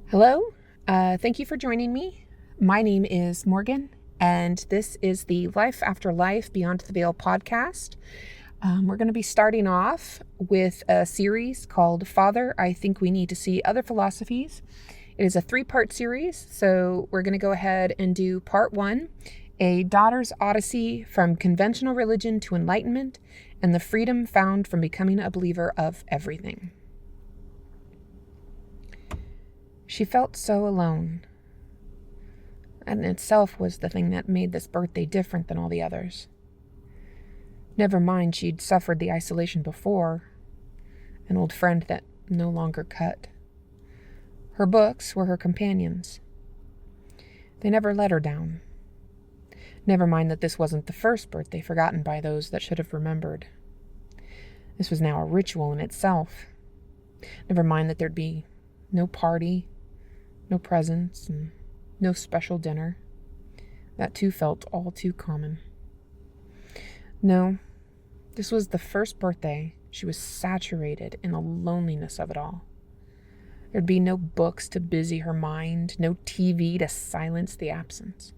Hello, thank you for joining me. My name is Morgan, and this is the Life After Life Beyond the Veil podcast. We're going to be starting off with a series called Father, I Think We Need to See Other Philosophies. It is a 3-part series, so we're going to go ahead and do part 1, A Daughter's Odyssey from Conventional Religion to Enlightenment, and the Freedom Found from Becoming a Believer of Everything. She felt so alone. That in itself was the thing that made this birthday different than all the others. Never mind she'd suffered the isolation before, an old friend that no longer cut. Her books were her companions. They never let her down. Never mind that this wasn't the first birthday forgotten by those that should have remembered. This was now a ritual in itself. Never mind that there'd be no party, no presents, and no special dinner. That too felt all too common. No, this was the first birthday she was saturated in the loneliness of it all. There'd be no books to busy her mind, no TV to silence the absence.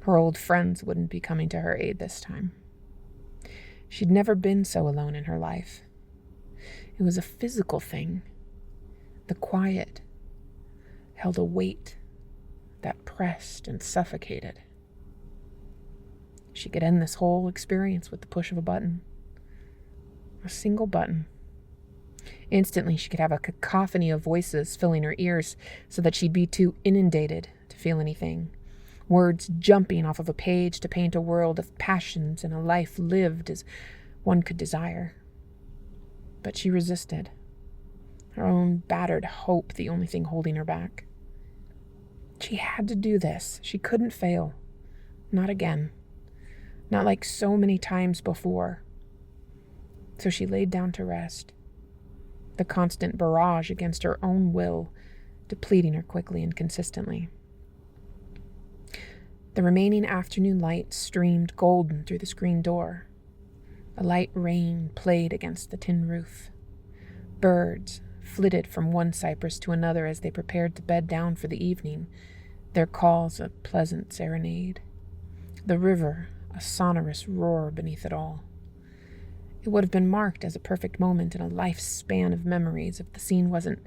Her old friends wouldn't be coming to her aid this time. She'd never been so alone in her life. It was a physical thing. The quiet held a weight that pressed and suffocated. She could end this whole experience with the push of a button. A single button. Instantly, she could have a cacophony of voices filling her ears so that she'd be too inundated to feel anything. Words jumping off of a page to paint a world of passions and a life lived as one could desire. But she resisted. Her own battered hope the only thing holding her back. She had to do this. She couldn't fail. Not again. Not like so many times before. So she laid down to rest. The constant barrage against her own will, depleting her quickly and consistently. The remaining afternoon light streamed golden through the screen door. A light rain played against the tin roof. Birds flitted from one cypress to another as they prepared to bed down for the evening, their calls a pleasant serenade. The river, a sonorous roar beneath it all. It would have been marked as a perfect moment in a lifespan of memories if the scene wasn't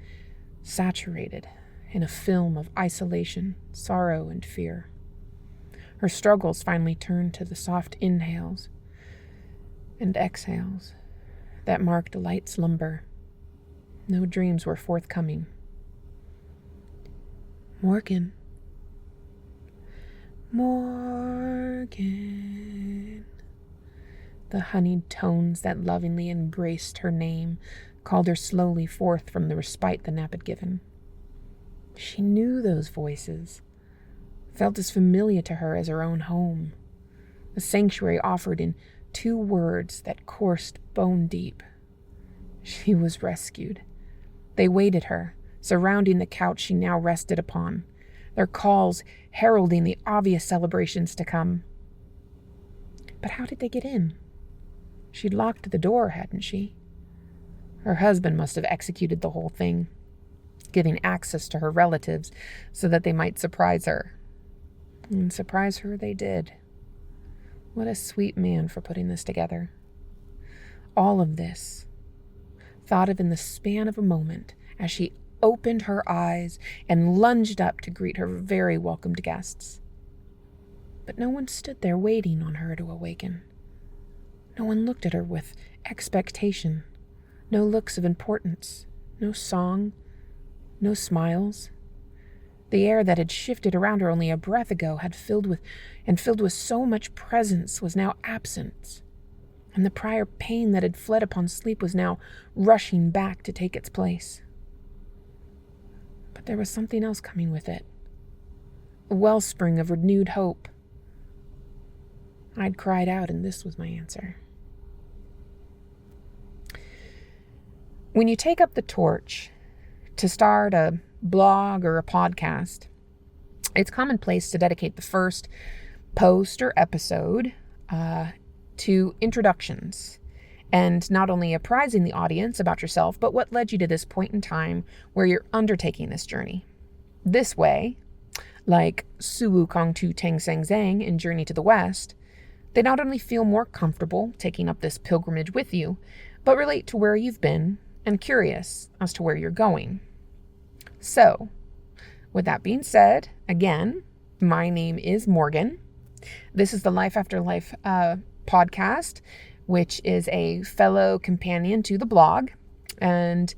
saturated in a film of isolation, sorrow, and fear. Her struggles finally turned to the soft inhales and exhales that marked a light slumber. No dreams were forthcoming. Morgan. Morgan. The honeyed tones that lovingly embraced her name called her slowly forth from the respite the nap had given. She knew those voices, felt as familiar to her as her own home, a sanctuary offered in 2 words that coursed bone deep. She was rescued. They waited her, surrounding the couch she now rested upon, their calls heralding the obvious celebrations to come. But how did they get in? She'd locked the door, hadn't she? Her husband must have executed the whole thing, giving access to her relatives so that they might surprise her. And surprise her they did. What a sweet man for putting this together. All of this, thought of in the span of a moment as she opened her eyes and lunged up to greet her very welcomed guests. But no one stood there waiting on her to awaken. No one looked at her with expectation, no looks of importance, no song, no smiles. The air that had shifted around her only a breath ago had filled with so much presence was now absent. And the prior pain that had fled upon sleep was now rushing back to take its place. But there was something else coming with it. A wellspring of renewed hope. I'd cried out, and this was my answer. When you take up the torch to start a blog or a podcast, it's commonplace to dedicate the first post or episode to introductions and not only apprising the audience about yourself, but what led you to this point in time where you're undertaking this journey. This way, like Suwu Kong Tu Tang Sang Zang in Journey to the West, they not only feel more comfortable taking up this pilgrimage with you, but relate to where you've been and curious as to where you're going. So, with that being said, again, my name is Morgan. This is the Life After Life podcast, which is a fellow companion to the blog. And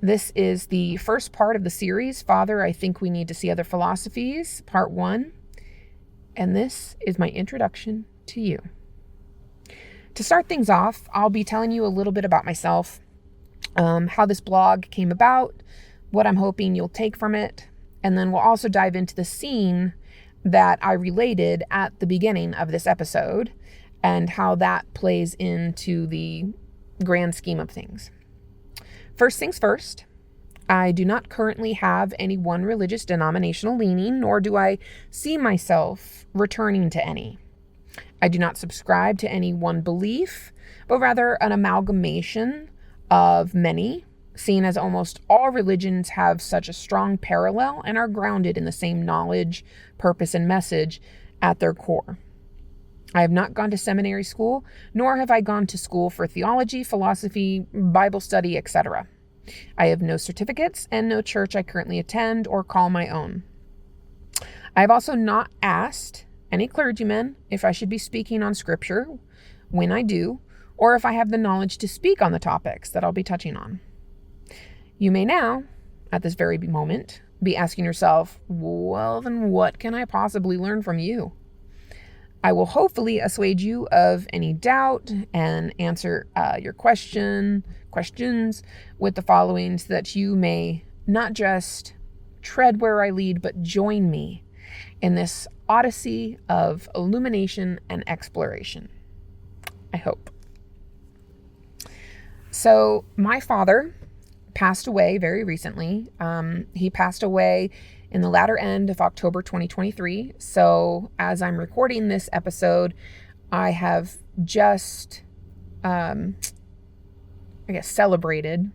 this is the first part of the series, Father, I Think We Need to See Other Philosophies, Part 1. And this is my introduction to you. To start things off, I'll be telling you a little bit about myself, how this blog came about, what I'm hoping you'll take from it, and then we'll also dive into the scene that I related at the beginning of this episode and how that plays into the grand scheme of things. First things first, I do not currently have any one religious denominational leaning, nor do I see myself returning to any. I do not subscribe to any one belief, but rather an amalgamation of many, seeing as almost all religions have such a strong parallel and are grounded in the same knowledge, purpose, and message at their core. I have not gone to seminary school, nor have I gone to school for theology, philosophy, Bible study, etc. I have no certificates and no church I currently attend or call my own. I have also not asked any clergymen if I should be speaking on scripture when I do, or if I have the knowledge to speak on the topics that I'll be touching on. You may now, at this very moment, be asking yourself, well, then what can I possibly learn from you? I will hopefully assuage you of any doubt and answer your questions with the following so that you may not just tread where I lead, but join me in this odyssey of illumination and exploration. I hope. So my father passed away very recently. He passed away in the latter end of October 2023. So as I'm recording this episode, I have just, celebrated.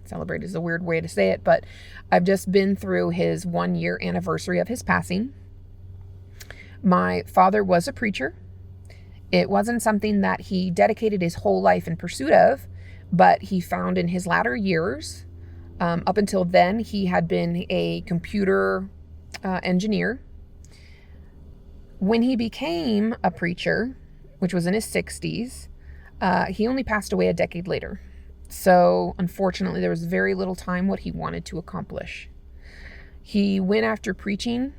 Celebrate is a weird way to say it, but I've just been through his 1-year anniversary of his passing. My father was a preacher. It wasn't something that he dedicated his whole life in pursuit of, but he found in his latter years, up until then, he had been a computer engineer. When he became a preacher, which was in his 60s, he only passed away a decade later. So unfortunately, there was very little time what he wanted to accomplish. He went after preaching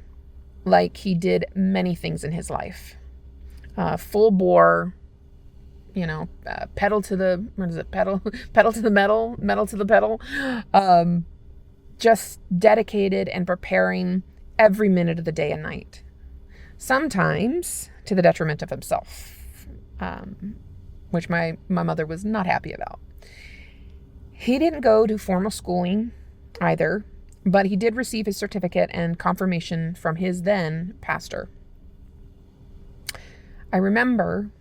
like he did many things in his life. Full bore, pedal to the metal to the pedal. Just dedicated and preparing every minute of the day and night. Sometimes to the detriment of himself, which my mother was not happy about. He didn't go to formal schooling either, but he did receive his certificate and confirmation from his then pastor. I remember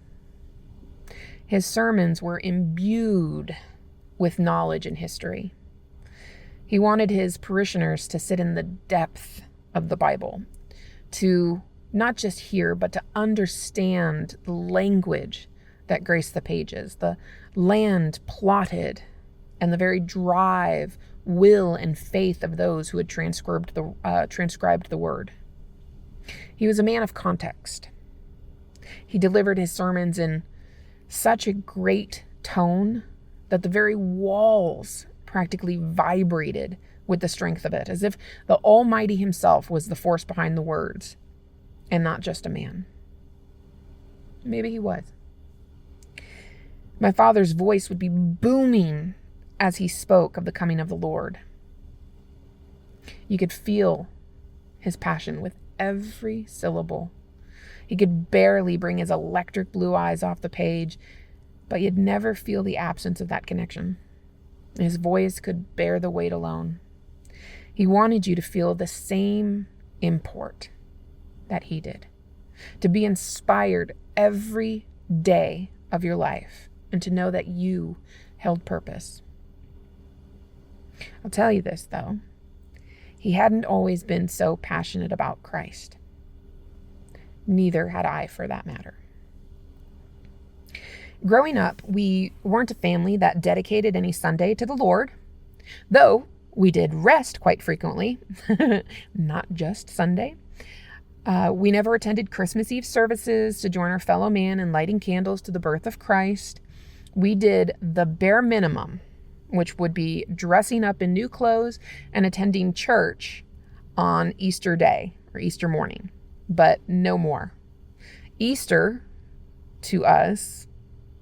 his sermons were imbued with knowledge and history. He wanted his parishioners to sit in the depth of the Bible, to not just hear, but to understand the language that graced the pages, the land plotted, and the very drive, will, and faith of those who had transcribed the word. He was a man of context. He delivered his sermons in such a great tone that the very walls practically vibrated with the strength of it, as if the Almighty himself was the force behind the words, and not just a man. Maybe he was. My father's voice would be booming as he spoke of the coming of the Lord. You could feel his passion with every syllable. He could barely bring his electric blue eyes off the page, but you'd never feel the absence of that connection. His voice could bear the weight alone. He wanted you to feel the same import that he did, to be inspired every day of your life, and to know that you held purpose. I'll tell you this, though. He hadn't always been so passionate about Christ. Neither had I, for that matter. Growing up, we weren't a family that dedicated any Sunday to the Lord, though we did rest quite frequently, not just Sunday. We never attended Christmas Eve services to join our fellow man in lighting candles to the birth of Christ. We did the bare minimum, which would be dressing up in new clothes and attending church on Easter Day or Easter morning, but no more. Easter, to us,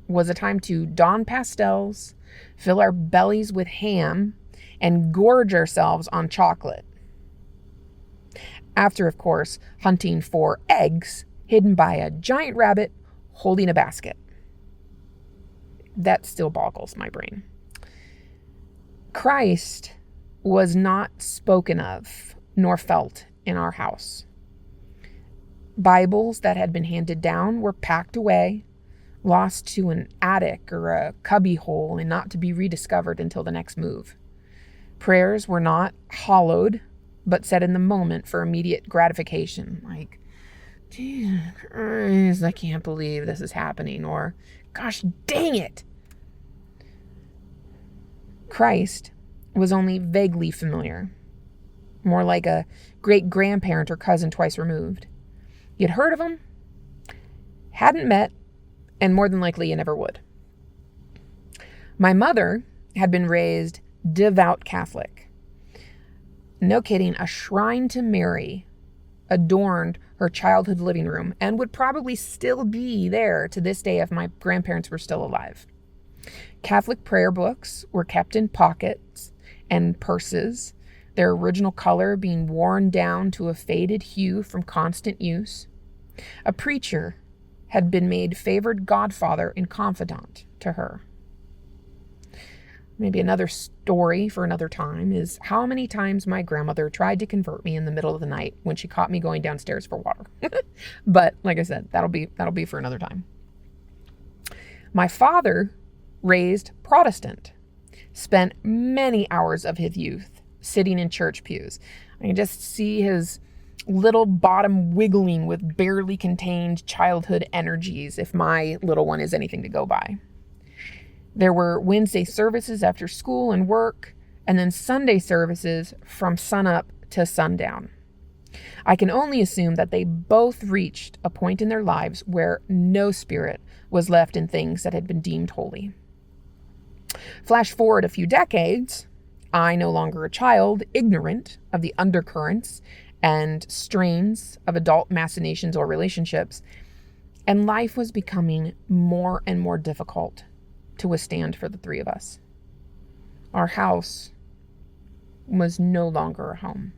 was a time to don pastels, fill our bellies with ham, and gorge ourselves on chocolate. After, of course, hunting for eggs hidden by a giant rabbit holding a basket. That still boggles my brain. Christ was not spoken of nor felt in our house. Bibles that had been handed down were packed away, lost to an attic or a cubby hole and not to be rediscovered until the next move. Prayers were not hollowed, but said in the moment for immediate gratification, like, Jesus Christ, I can't believe this is happening, or, gosh dang it. Christ was only vaguely familiar, more like a great-grandparent or cousin twice removed. You'd heard of him, hadn't met, and more than likely you never would. My mother had been raised devout Catholic. No kidding, a shrine to Mary adorned her childhood living room and would probably still be there to this day if my grandparents were still alive. Catholic prayer books were kept in pockets and purses, their original color being worn down to a faded hue from constant use. A preacher had been made favored godfather and confidant to her. Maybe another story for another time is how many times my grandmother tried to convert me in the middle of the night when she caught me going downstairs for water. But like I said, that'll be for another time. My father, raised Protestant, spent many hours of his youth sitting in church pews. I can just see his little bottom wiggling with barely contained childhood energies, if my little one is anything to go by. There were Wednesday services after school and work, and then Sunday services from sunup to sundown. I can only assume that they both reached a point in their lives where no spirit was left in things that had been deemed holy. Flash forward a few decades, I, no longer a child, ignorant of the undercurrents and strains of adult machinations or relationships, and life was becoming more and more difficult to withstand for the three of us. Our house was no longer a home.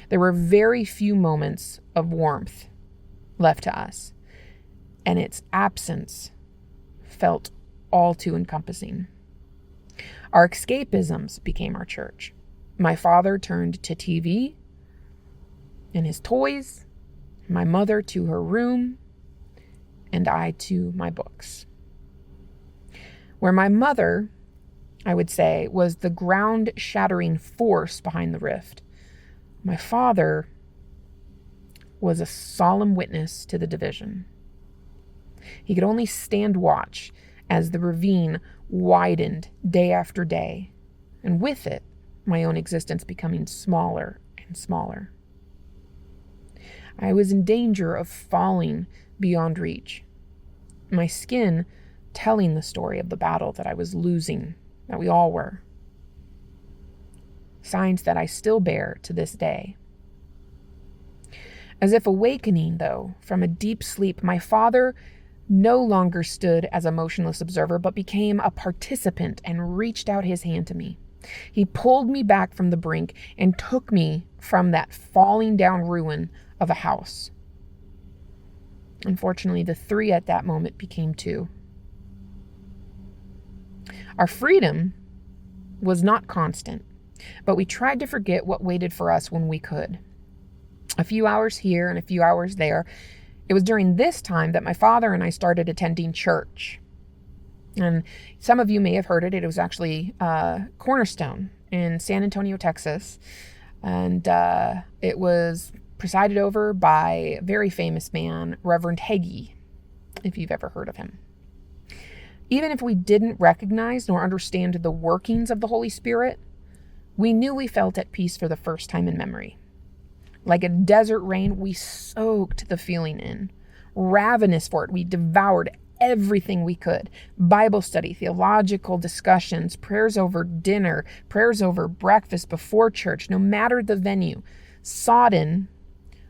There were very few moments of warmth left to us, and its absence felt all too encompassing. Our escapisms became our church. My father turned to TV and his toys, my mother to her room, and I to my books. Where my mother, I would say, was the ground-shattering force behind the rift, my father was a solemn witness to the division. He could only stand watch as the ravine widened day after day, and with it, my own existence becoming smaller and smaller. I was in danger of falling beyond reach, my skin telling the story of the battle that I was losing, that we all were. Signs that I still bear to this day. As if awakening, though, from a deep sleep, my father no longer stood as a motionless observer, but became a participant and reached out his hand to me. He pulled me back from the brink and took me from that falling down ruin of a house. Unfortunately, the three at that moment became two. Our freedom was not constant, but we tried to forget what waited for us when we could. A few hours here and a few hours there. It was during this time that my father and I started attending church. And some of you may have heard it. It was actually Cornerstone in San Antonio, Texas. And it was presided over by a very famous man, Reverend Hagee, if you've ever heard of him. Even if we didn't recognize nor understand the workings of the Holy Spirit, we knew we felt at peace for the first time in memory. Like a desert rain, we soaked the feeling in. Ravenous for it, we devoured everything we could. Bible study, theological discussions, prayers over dinner, prayers over breakfast before church, no matter the venue. Sodden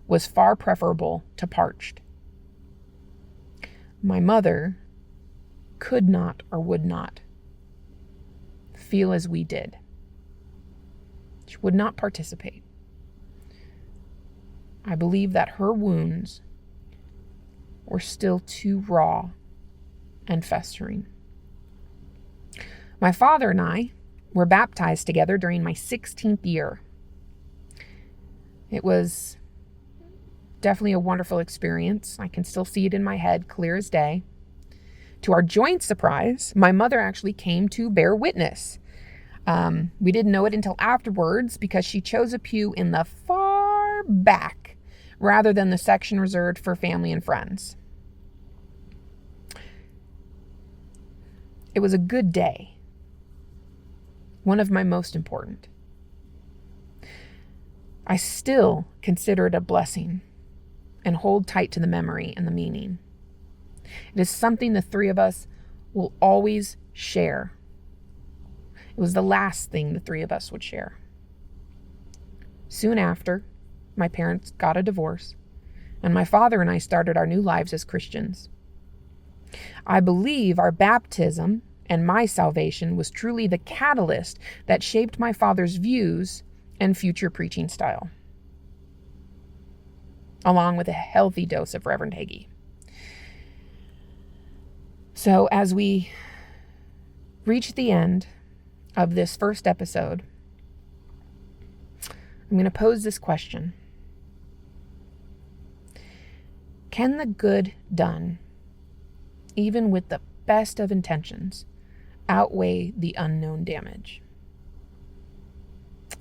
was far preferable to parched. My mother could not or would not feel as we did. She would not participate. I believe that her wounds were still too raw and festering. My father and I were baptized together during my 16th year. It was definitely a wonderful experience. I can still see it in my head, clear as day. To our joint surprise, my mother actually came to bear witness. We didn't know it until afterwards because she chose a pew in the far back rather than the section reserved for family and friends. It was a good day. One of my most important. I still consider it a blessing and hold tight to the memory and the meaning. It is something the three of us will always share. It was the last thing the three of us would share. Soon after, my parents got a divorce, and my father and I started our new lives as Christians. I believe our baptism and my salvation was truly the catalyst that shaped my father's views and future preaching style, along with a healthy dose of Reverend Hagee. So as we reach the end of this first episode, I'm going to pose this question. Can the good done, even with the best of intentions, outweigh the unknown damage?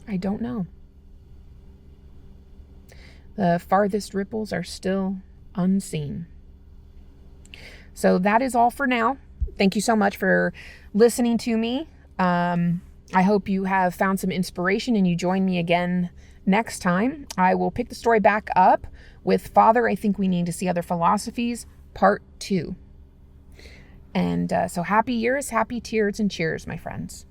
I don't know. The farthest ripples are still unseen. So that is all for now. Thank you so much for listening to me. I hope you have found some inspiration and you join me again next time. I will pick the story back up with Father, I Think We Need to See Other Philosophies, Part 2. And so happy years, happy tears, and cheers, my friends.